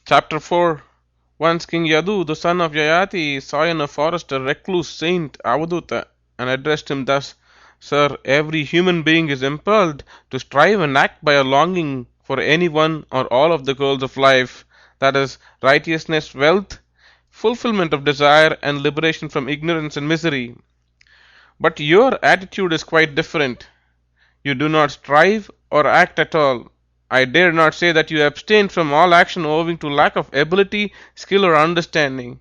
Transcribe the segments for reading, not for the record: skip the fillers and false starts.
Chapter 4. Once King Yadu, the son of Yayati, saw in a forest a recluse saint, Avaduta, and addressed him thus: Sir, every human being is impelled to strive and act by a longing for any one or all of the goals of life, that is, righteousness, wealth, fulfillment of desire, and liberation from ignorance and misery. But your attitude is quite different. You do not strive or act at all. I dare not say that you abstain from all action owing to lack of ability, skill, or understanding.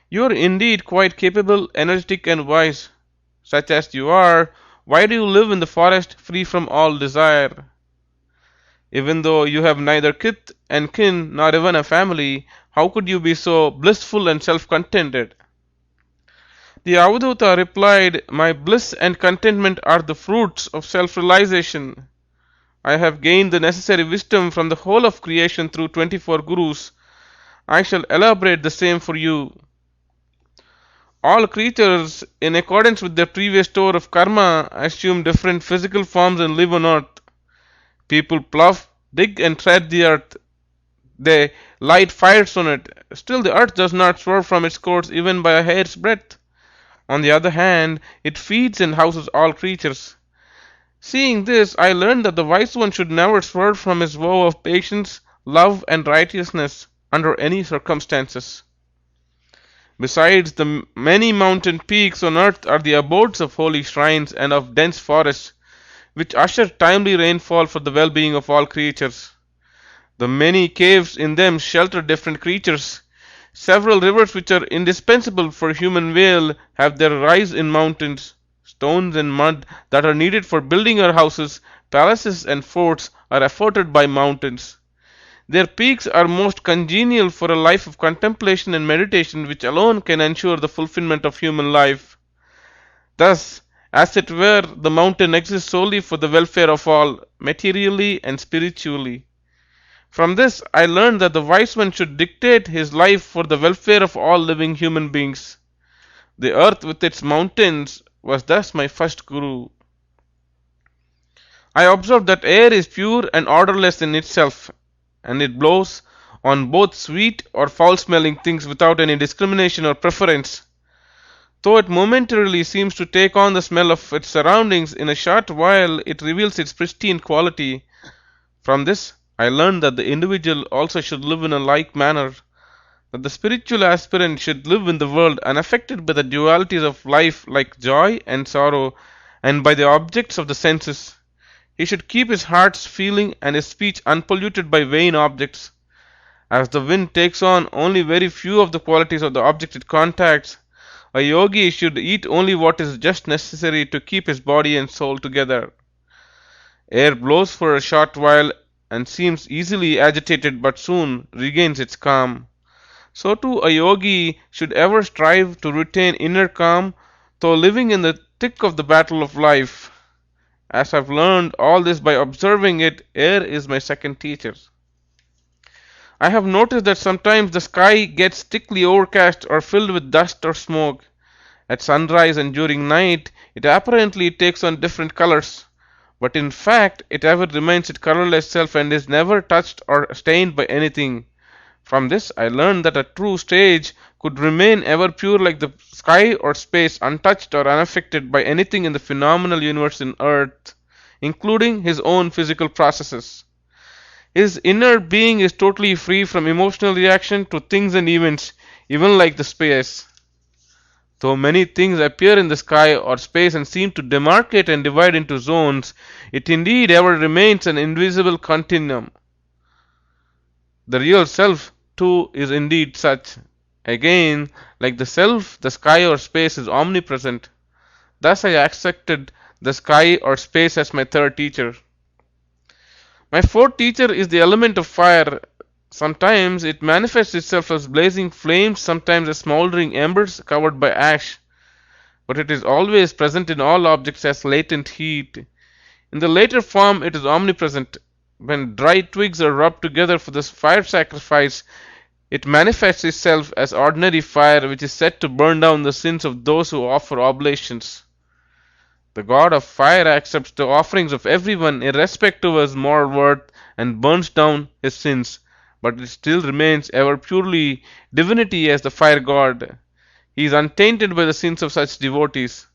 You are indeed quite capable, energetic, and wise. Such as you are, why do you live in the forest free from all desire? Even though you have neither kith and kin nor even a family, how could you be so blissful and self contented? The Avadhuta replied, My bliss and contentment are the fruits of self realization. I have gained the necessary wisdom from the whole of creation through 24 gurus. I shall elaborate the same for you. All creatures, in accordance with their previous store of karma, assume different physical forms and live on earth. People plough, dig, and tread the earth. They light fires on it. Still, the earth does not swerve from its course even by a hair's breadth. On the other hand, it feeds and houses all creatures. Seeing this, I learned that the wise one should never swerve from his vow of patience, love, and righteousness under any circumstances. Besides, the many mountain peaks on earth are the abodes of holy shrines and of dense forests, which usher timely rainfall for the well-being of all creatures. The many caves in them shelter different creatures. Several rivers which are indispensable for human weal have their rise in mountains. Stones and mud that are needed for building our houses, palaces, and forts are afforded by mountains. Their peaks are most congenial for a life of contemplation and meditation, which alone can ensure the fulfillment of human life. Thus, as it were, the mountain exists solely for the welfare of all, materially and spiritually. From this, I learned that the wise one should dictate his life for the welfare of all living human beings. The earth with its mountains was thus my first guru. I observed that air is pure and odorless in itself, and it blows on both sweet or foul smelling things without any discrimination or preference. Though it momentarily seems to take on the smell of its surroundings, in a short while it reveals its pristine quality. From this, I learned that the individual also should live in a like manner, that the spiritual aspirant should live in the world unaffected by the dualities of life like joy and sorrow, and by the objects of the senses. He should keep his heart's feeling and his speech unpolluted by vain objects. As the wind takes on only very few of the qualities of the object it contacts, a yogi should eat only what is just necessary to keep his body and soul together. Air blows for a short while and seems easily agitated but soon regains its calm. So too a yogi should ever strive to retain inner calm, though living in the thick of the battle of life. As I've learned all this by observing it, air is my second teacher. I have noticed that sometimes the sky gets thickly overcast or filled with dust or smoke. At sunrise and during night, it apparently takes on different colors, but in fact it ever remains its colorless self and is never touched or stained by anything. From this I learned that a true sage could remain ever pure like the sky or space, untouched or unaffected by anything in the phenomenal universe in earth, including his own physical processes. His inner being is totally free from emotional reaction to things and events, even like the space. Though many things appear in the sky or space and seem to demarcate and divide into zones, it indeed ever remains an invisible continuum. The real self, too, is indeed such. Again, like the self, the sky or space is omnipresent. Thus I accepted the sky or space as my third teacher. My fourth teacher is the element of fire. Sometimes it manifests itself as blazing flames, sometimes as smoldering embers covered by ash, but it is always present in all objects as latent heat. In the later form, it is omnipresent. When dry twigs are rubbed together for this fire sacrifice, it manifests itself as ordinary fire, which is said to burn down the sins of those who offer oblations. The god of fire accepts the offerings of everyone irrespective of his moral worth and burns down his sins, but it still remains ever purely divinity as the fire god. He is untainted by the sins of such devotees.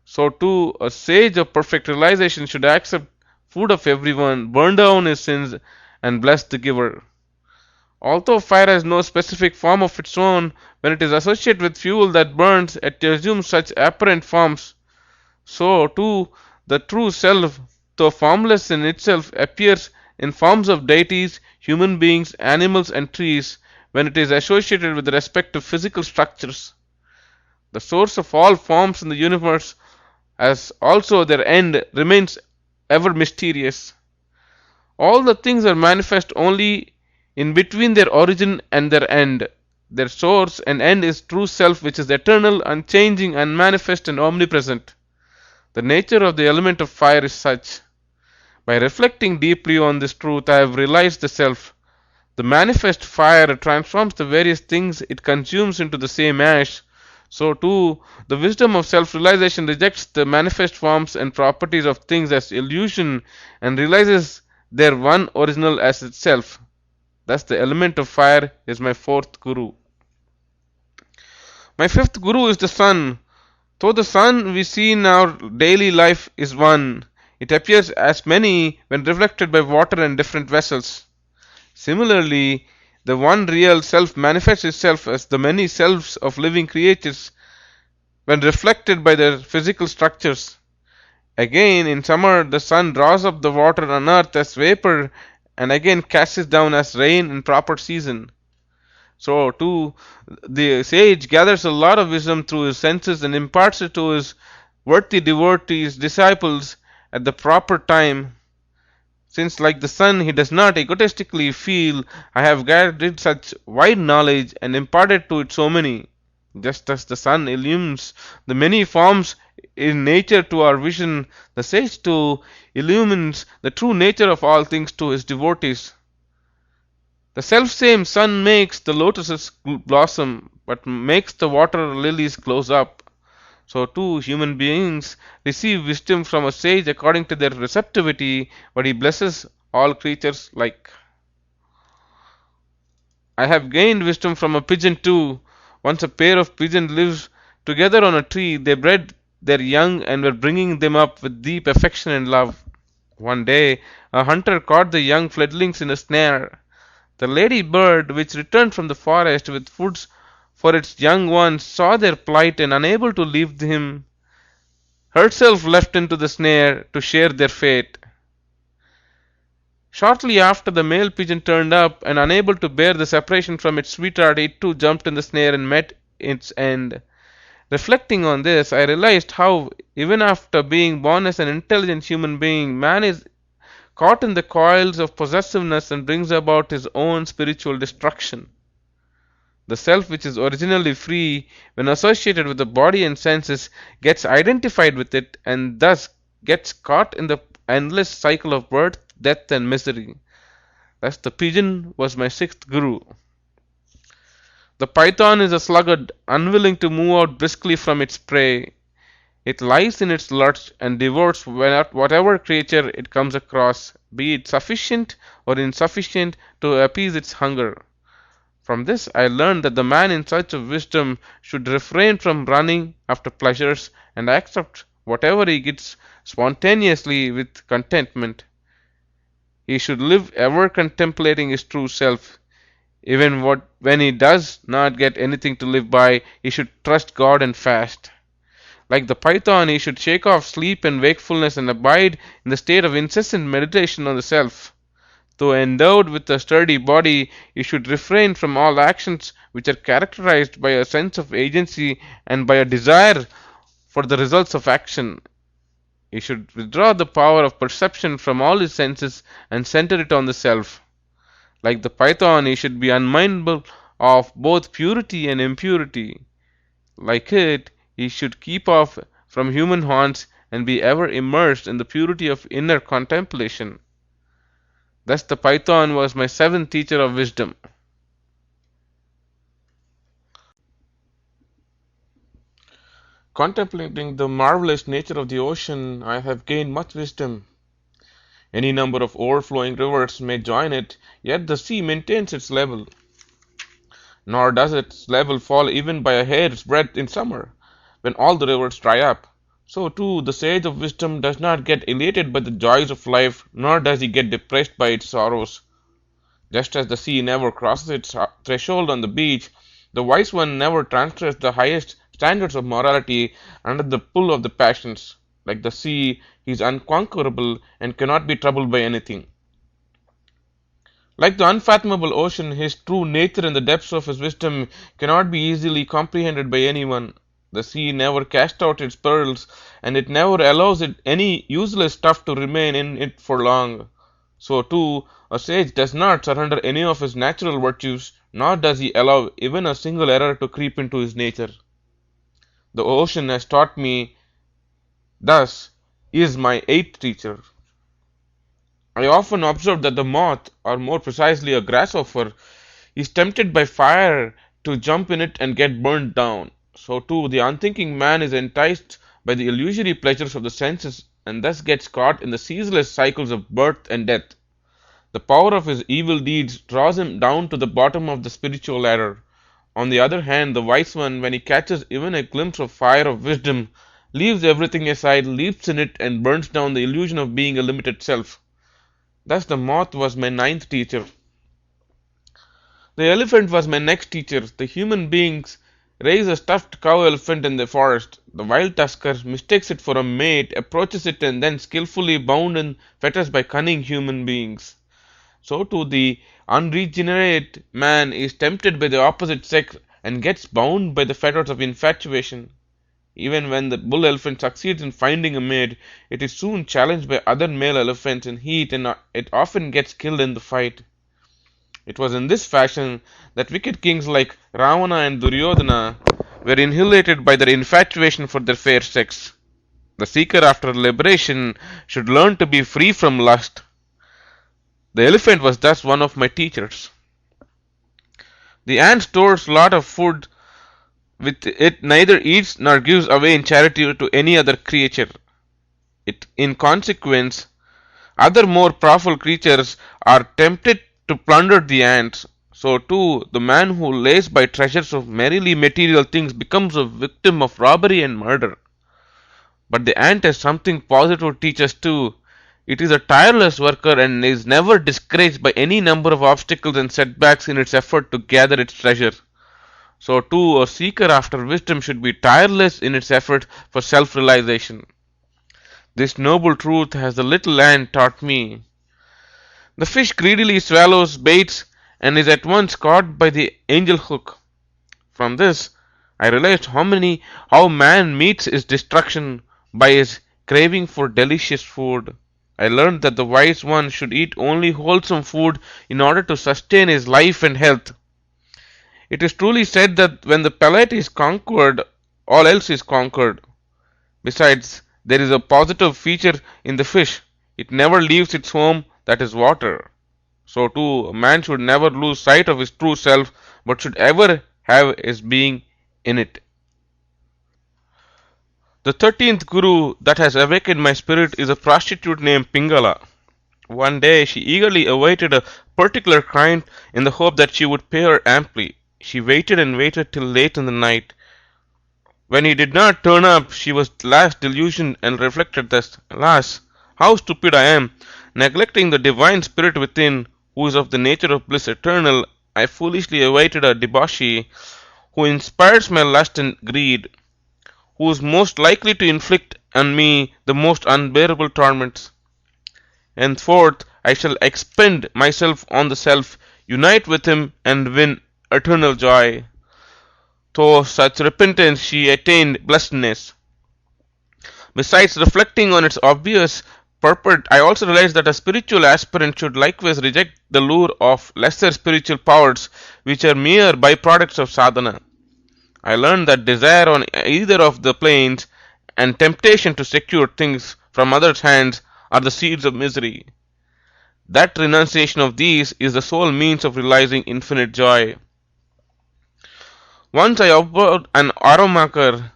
So too, a sage of perfect realization should accept food of everyone, burn down his sins, and bless the giver. Although fire has no specific form of its own, when it is associated with fuel that burns, it assumes such apparent forms. So too, the true self, though formless in itself, appears in forms of deities, human beings, animals, and trees when it is associated with respect to physical structures. The source of all forms in the universe, as also their end, remains ever mysterious. All the things are manifest only in between their origin and their end. Their source and end is true self, which is eternal, unchanging, unmanifest, and omnipresent. The nature of the element of fire is such. By reflecting deeply on this truth, I have realized the self. The manifest fire transforms the various things it consumes into the same ash. So too, the wisdom of self-realization rejects the manifest forms and properties of things as illusion and realizes their one original as itself. Thus, the element of fire is my fourth guru. My fifth guru is the sun. Though the sun we see in our daily life is one, it appears as many when reflected by water and different vessels. Similarly, the one real self manifests itself as the many selves of living creatures when reflected by their physical structures. Again, in summer, the sun draws up the water on earth as vapor and again casts it down as rain in proper season. So, too, the sage gathers a lot of wisdom through his senses and imparts it to his worthy devotees, disciples, at the proper time. Since, like the sun, he does not egotistically feel, I have gathered such wide knowledge and imparted to it so many. Just as the sun illumines the many forms in nature to our vision, the sage too illumines the true nature of all things to his devotees. The self-same sun makes the lotuses blossom, but makes the water lilies close up. So too human beings receive wisdom from a sage according to their receptivity, but he blesses all creatures alike. I have gained wisdom from a pigeon too. Once a pair of pigeons lived together on a tree. They bred their young and were bringing them up with deep affection and love. One day, a hunter caught the young fledglings in a snare. The lady bird, which returned from the forest with foods for its young ones, saw their plight and, unable to leave them, herself left into the snare to share their fate. Shortly after, the male pigeon turned up, and unable to bear the separation from its sweetheart, it too jumped in the snare and met its end. Reflecting on this, I realized how, even after being born as an intelligent human being, man is caught in the coils of possessiveness and brings about his own spiritual destruction. The self, which is originally free, when associated with the body and senses, gets identified with it and thus gets caught in the endless cycle of birth, death, and misery. Thus, the pigeon was my sixth guru. The python is a sluggard, unwilling to move out briskly from its prey. It lies in its lurch and devours whatever creature it comes across, be it sufficient or insufficient to appease its hunger. From this I learned that the man in search of wisdom should refrain from running after pleasures and accept whatever he gets spontaneously with contentment. He should live ever contemplating his true self. Even when he does not get anything to live by, he should trust God and fast. Like the python, he should shake off sleep and wakefulness and abide in the state of incessant meditation on the self. Though endowed with a sturdy body, he should refrain from all actions which are characterized by a sense of agency and by a desire for the results of action. He should withdraw the power of perception from all his senses and center it on the self. Like the python, he should be unmindful of both purity and impurity. Like it, he should keep off from human haunts and be ever immersed in the purity of inner contemplation. Thus the python was my seventh teacher of wisdom. Contemplating the marvelous nature of the ocean, I have gained much wisdom. Any number of overflowing rivers may join it, yet the sea maintains its level. Nor does its level fall even by a hair's breadth in summer, when all the rivers dry up. So too, the sage of wisdom does not get elated by the joys of life, nor does he get depressed by its sorrows. Just as the sea never crosses its threshold on the beach, the wise one never transgresses the highest standards of morality under the pull of the passions. Like the sea, he is unconquerable and cannot be troubled by anything. Like the unfathomable ocean, his true nature and the depths of his wisdom cannot be easily comprehended by anyone. The sea never casts out its pearls, and it never allows any useless stuff to remain in it for long. So too, a sage does not surrender any of his natural virtues, nor does he allow even a single error to creep into his nature. The ocean has taught me thus is my eighth teacher. I often observe that the moth, or more precisely a grasshopper, is tempted by fire to jump in it and get burned down. So too, the unthinking man is enticed by the illusory pleasures of the senses and thus gets caught in the ceaseless cycles of birth and death. The power of his evil deeds draws him down to the bottom of the spiritual ladder. On the other hand, the wise one, when he catches even a glimpse of fire of wisdom, leaves everything aside, leaps in it, and burns down the illusion of being a limited self. Thus the moth was my ninth teacher. The elephant was my next teacher. The human beings raise a stuffed cow elephant in the forest. The wild tusker mistakes it for a mate, approaches it, and then skillfully bound in fetters by cunning human beings. So too the unregenerate man is tempted by the opposite sex and gets bound by the fetters of infatuation. Even when the bull elephant succeeds in finding a mate, it is soon challenged by other male elephants in heat and it often gets killed in the fight. It was in this fashion that wicked kings like Ravana and Duryodhana were annihilated by their infatuation for their fair sex. The seeker after liberation should learn to be free from lust. The elephant was thus one of my teachers. The ant stores a lot of food with it neither eats nor gives away in charity to any other creature. In consequence, other more powerful creatures are tempted to plunder the ants. So too, the man who lays by treasures of merely material things becomes a victim of robbery and murder. But the ant has something positive to teach us too. It is a tireless worker and is never discouraged by any number of obstacles and setbacks in its effort to gather its treasure. So too, a seeker after wisdom should be tireless in its effort for self-realization. This noble truth has the little ant taught me. The fish greedily swallows baits and is at once caught by the angel hook. From this, I realized how man meets his destruction by his craving for delicious food. I learned that the wise one should eat only wholesome food in order to sustain his life and health. It is truly said that when the palate is conquered, all else is conquered. Besides, there is a positive feature in the fish. It never leaves its home, that is water. So too, a man should never lose sight of his true self, but should ever have his being in it. The 13th Guru that has awakened my spirit is a prostitute named Pingala. One day she eagerly awaited a particular client in the hope that she would pay her amply. She waited and waited till late in the night. When he did not turn up, she was at last disillusioned and reflected thus, "Alas, how stupid I am! Neglecting the divine spirit within, who is of the nature of bliss eternal, I foolishly awaited a debauchee who inspires my lust and greed, who is most likely to inflict on me the most unbearable torments. Henceforth I shall expend myself on the self, unite with him, and win eternal joy." Through such repentance she attained blessedness. Besides reflecting on its obvious purport, I also realized that a spiritual aspirant should likewise reject the lure of lesser spiritual powers, which are mere byproducts of sadhana. I learned that desire on either of the planes and temptation to secure things from others' hands are the seeds of misery. That renunciation of these is the sole means of realizing infinite joy. Once I observed an arrow maker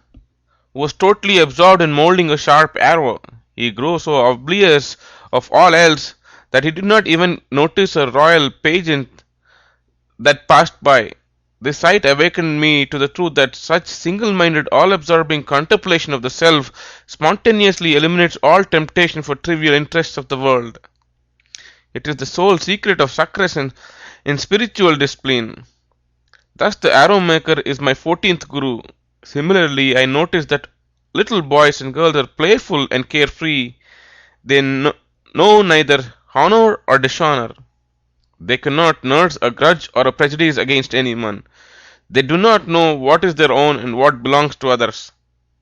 who was totally absorbed in molding a sharp arrow. He grew so oblivious of all else that he did not even notice a royal pageant that passed by. This sight awakened me to the truth that such single minded, all absorbing contemplation of the self spontaneously eliminates all temptation for trivial interests of the world. It is the sole secret of success in spiritual discipline. Thus, the arrow maker is my 14th guru. Similarly, I notice that little boys and girls are playful and carefree. They know neither honor or dishonor. They cannot nurse a grudge or a prejudice against anyone. They do not know what is their own and what belongs to others.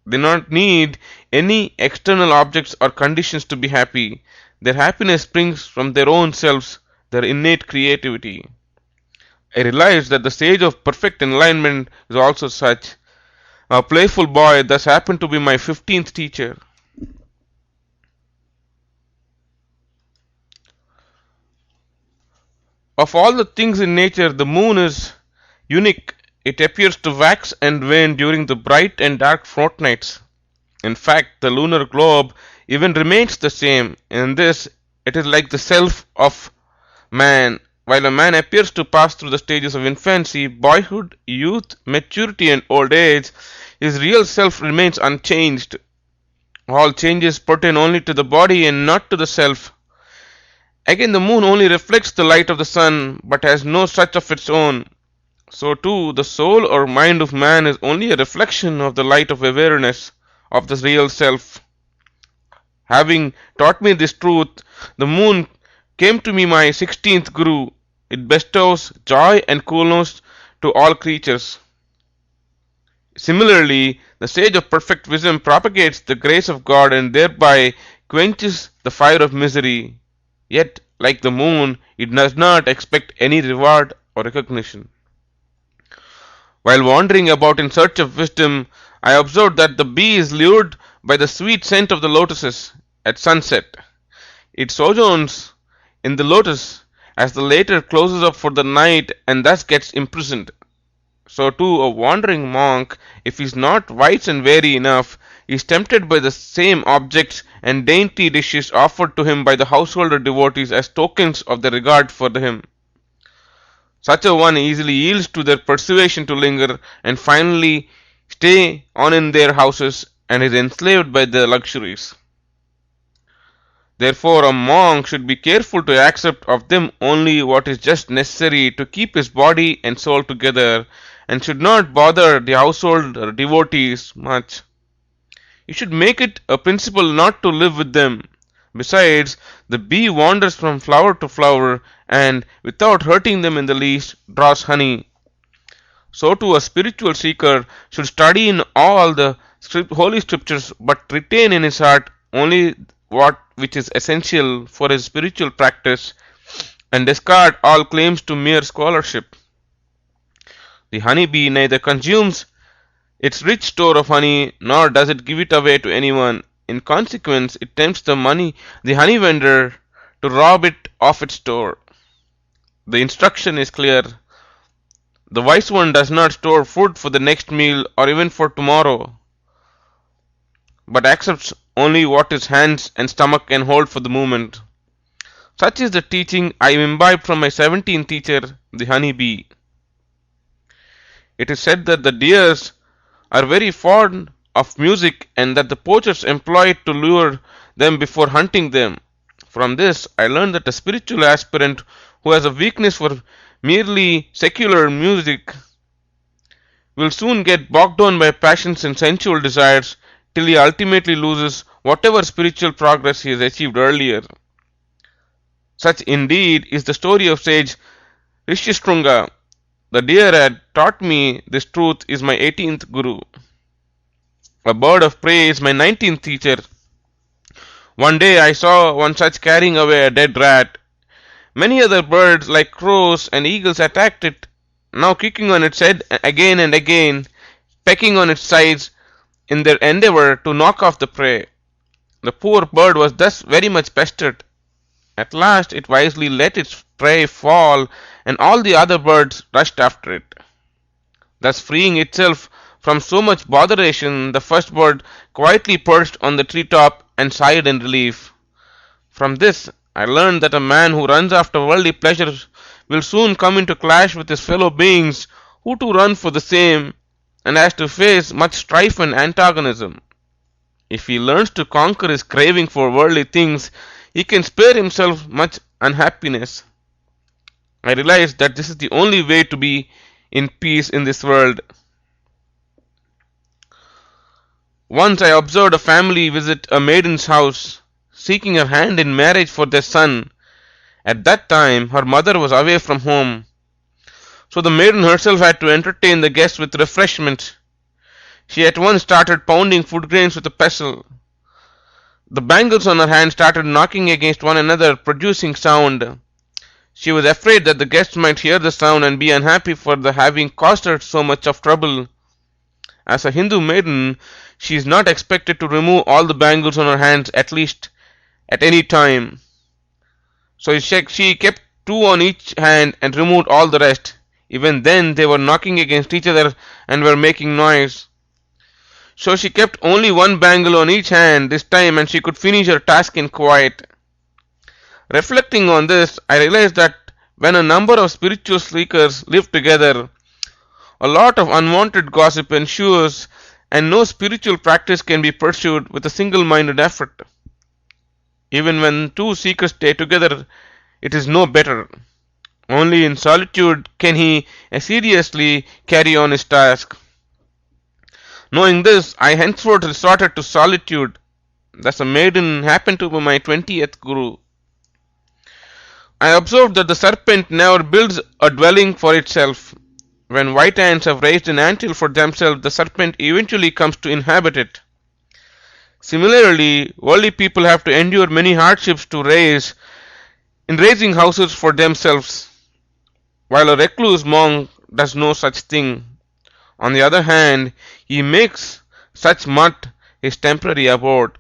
They do not need any external objects or conditions to be happy. Their happiness springs from their own selves, their innate creativity. I realized that the stage of perfect enlightenment is also such. A playful boy thus happened to be my 15th teacher. Of all the things in nature, the moon is unique. It appears to wax and wane during the bright and dark fortnights. In fact, the lunar globe even remains the same. In this, it is like the self of man. While a man appears to pass through the stages of infancy, boyhood, youth, maturity, and old age, his real self remains unchanged. All changes pertain only to the body and not to the self. Again, the moon only reflects the light of the sun, but has no such of its own. So too, the soul or mind of man is only a reflection of the light of awareness of the real self. Having taught me this truth, the moon came to me my 16th guru. It bestows joy and coolness to all creatures. Similarly, the sage of perfect wisdom propagates the grace of God and thereby quenches the fire of misery. Yet, like the moon, it does not expect any reward or recognition. While wandering about in search of wisdom, I observed that the bee is lured by the sweet scent of the lotuses at sunset. It sojourns in the lotus as the latter closes up for the night and thus gets imprisoned. So too, a wandering monk, if he is not wise and wary enough, is tempted by the same objects and dainty dishes offered to him by the householder devotees as tokens of their regard for him. Such a one easily yields to their persuasion to linger and finally stay on in their houses and is enslaved by their luxuries. Therefore, a monk should be careful to accept of them only what is just necessary to keep his body and soul together, and should not bother the household or devotees much. You should make it a principle not to live with them. Besides, the bee wanders from flower to flower and, without hurting them in the least, draws honey. So too a spiritual seeker should study in all the holy scriptures but retain in his heart only what which is essential for his spiritual practice and discard all claims to mere scholarship. The honey bee neither consumes its rich store of honey nor does it give it away to anyone. In consequence, it tempts the honey vendor to rob it of its store. The instruction is clear. The wise one does not store food for the next meal or even for tomorrow, but accepts only what his hands and stomach can hold for the moment. Such is the teaching I imbibed from my 17th teacher, the honey bee. It is said that the deers are very fond of music and that the poachers employ it to lure them before hunting them. From this, I learned that a spiritual aspirant who has a weakness for merely secular music will soon get bogged down by passions and sensual desires till he ultimately loses whatever spiritual progress he has achieved earlier. Such indeed is the story of sage Rishishrunga. The deer had taught me this truth is my 18th guru. A bird of prey is my 19th teacher. One day I saw one such carrying away a dead rat. Many other birds like crows and eagles attacked it, now kicking on its head again and again, pecking on its sides in their endeavor to knock off the prey. The poor bird was thus very much pestered. At last it wisely let its prey fall, and all the other birds rushed after it. Thus freeing itself from so much botheration, the first bird quietly perched on the treetop and sighed in relief. From this, I learned that a man who runs after worldly pleasures will soon come into clash with his fellow beings who too run for the same, and has to face much strife and antagonism. If he learns to conquer his craving for worldly things, he can spare himself much unhappiness. I realized that this is the only way to be in peace in this world. Once I observed a family visit a maiden's house, seeking her hand in marriage for their son. At that time, her mother was away from home, so the maiden herself had to entertain the guests with refreshment. She at once started pounding food grains with a pestle. The bangles on her hand started knocking against one another, producing sound. She was afraid that the guests might hear the sound and be unhappy for the having caused her so much of trouble. As a Hindu maiden, she is not expected to remove all the bangles on her hands, at least at any time. So she kept two on each hand and removed all the rest. Even then they were knocking against each other and were making noise. So she kept only one bangle on each hand this time, and she could finish her task in quiet. Reflecting on this, I realized that when a number of spiritual seekers live together, a lot of unwanted gossip ensues, and no spiritual practice can be pursued with a single-minded effort. Even when two seekers stay together, it is no better. Only in solitude can he assiduously carry on his task. Knowing this, I henceforth resorted to solitude. Thus a maiden happened to be my 20th guru. I observed that the serpent never builds a dwelling for itself. When white ants have raised an anthill for themselves, the serpent eventually comes to inhabit it. Similarly, worldly people have to endure many hardships in raising houses for themselves, while a recluse monk does no such thing. On the other hand, he makes such mud his temporary abode.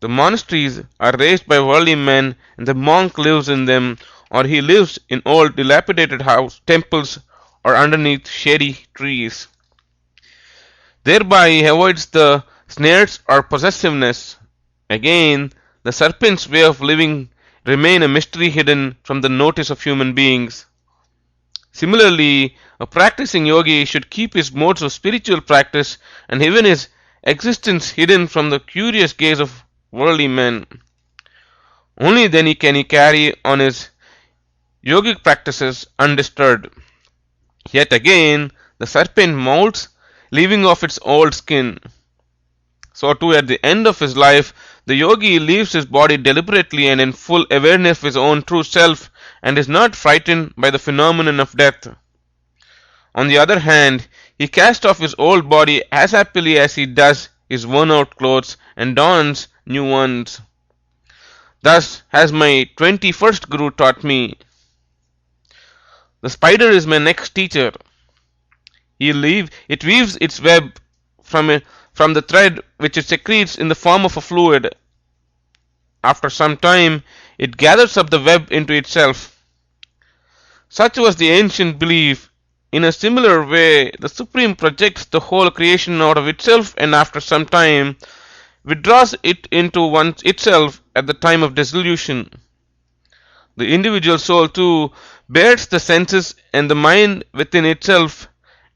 The monasteries are raised by worldly men, and the monk lives in them, or he lives in old dilapidated temples or underneath shady trees. Thereby he avoids the snares or possessiveness. Again, the serpent's way of living remain a mystery hidden from the notice of human beings. Similarly, a practicing yogi should keep his modes of spiritual practice and even his existence hidden from the curious gaze of worldly men. Only then can he carry on his yogic practices undisturbed. Yet again, the serpent molts, leaving off its old skin. So too, at the end of his life, the yogi leaves his body deliberately and in full awareness of his own true self, and is not frightened by the phenomenon of death. On the other hand, he casts off his old body as happily as he does his worn-out clothes and dons new ones. Thus has my 21st Guru taught me. The spider is my next teacher. It weaves its web from the thread which it secretes in the form of a fluid. After some time, it gathers up the web into itself. Such was the ancient belief. In a similar way, the Supreme projects the whole creation out of itself, and after some time withdraws it into itself at the time of dissolution. The individual soul too bears the senses and the mind within itself,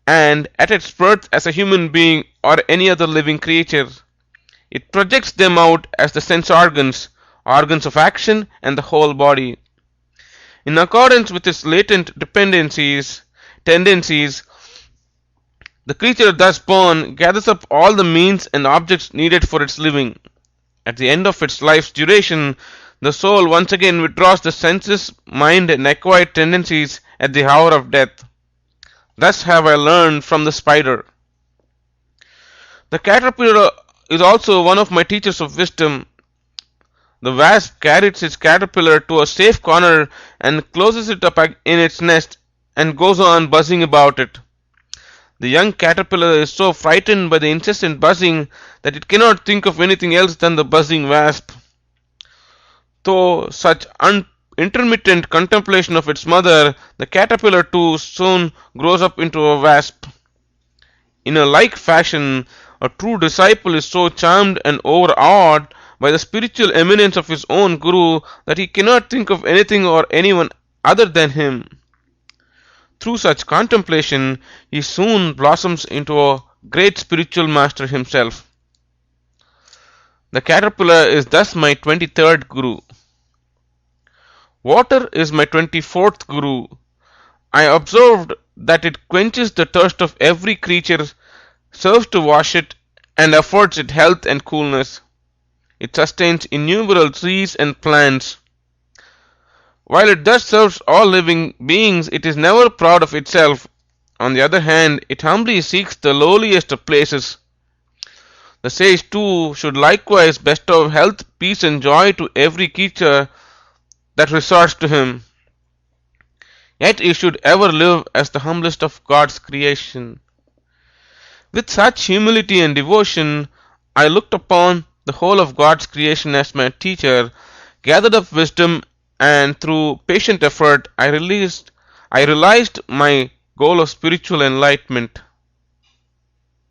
and at its birth as a human being or any other living creature, it projects them out as the sense organs of action, and the whole body. In accordance with its latent tendencies, the creature thus born gathers up all the means and objects needed for its living. At the end of its life's duration, the soul once again withdraws the senses, mind, and acquired tendencies at the hour of death. Thus have I learned from the spider. The caterpillar is also one of my teachers of wisdom. The wasp carries its caterpillar to a safe corner and closes it up in its nest and goes on buzzing about it. The young caterpillar is so frightened by the incessant buzzing that it cannot think of anything else than the buzzing wasp. Through such intermittent contemplation of its mother, the caterpillar too soon grows up into a wasp. In a like fashion, a true disciple is so charmed and overawed by the spiritual eminence of his own Guru that he cannot think of anything or anyone other than him. Through such contemplation, he soon blossoms into a great spiritual master himself. The caterpillar is thus my 23rd Guru. Water is my 24th Guru. I observed that it quenches the thirst of every creature, serves to wash it, and affords it health and coolness. It sustains innumerable trees and plants. While it thus serves all living beings, it is never proud of itself. On the other hand, it humbly seeks the lowliest of places. The sage too should likewise bestow health, peace, and joy to every creature that resorts to him. Yet he should ever live as the humblest of God's creation. With such humility and devotion, I looked upon the whole of God's creation as my teacher, gathered up wisdom, and through patient effort I realized my goal of spiritual enlightenment.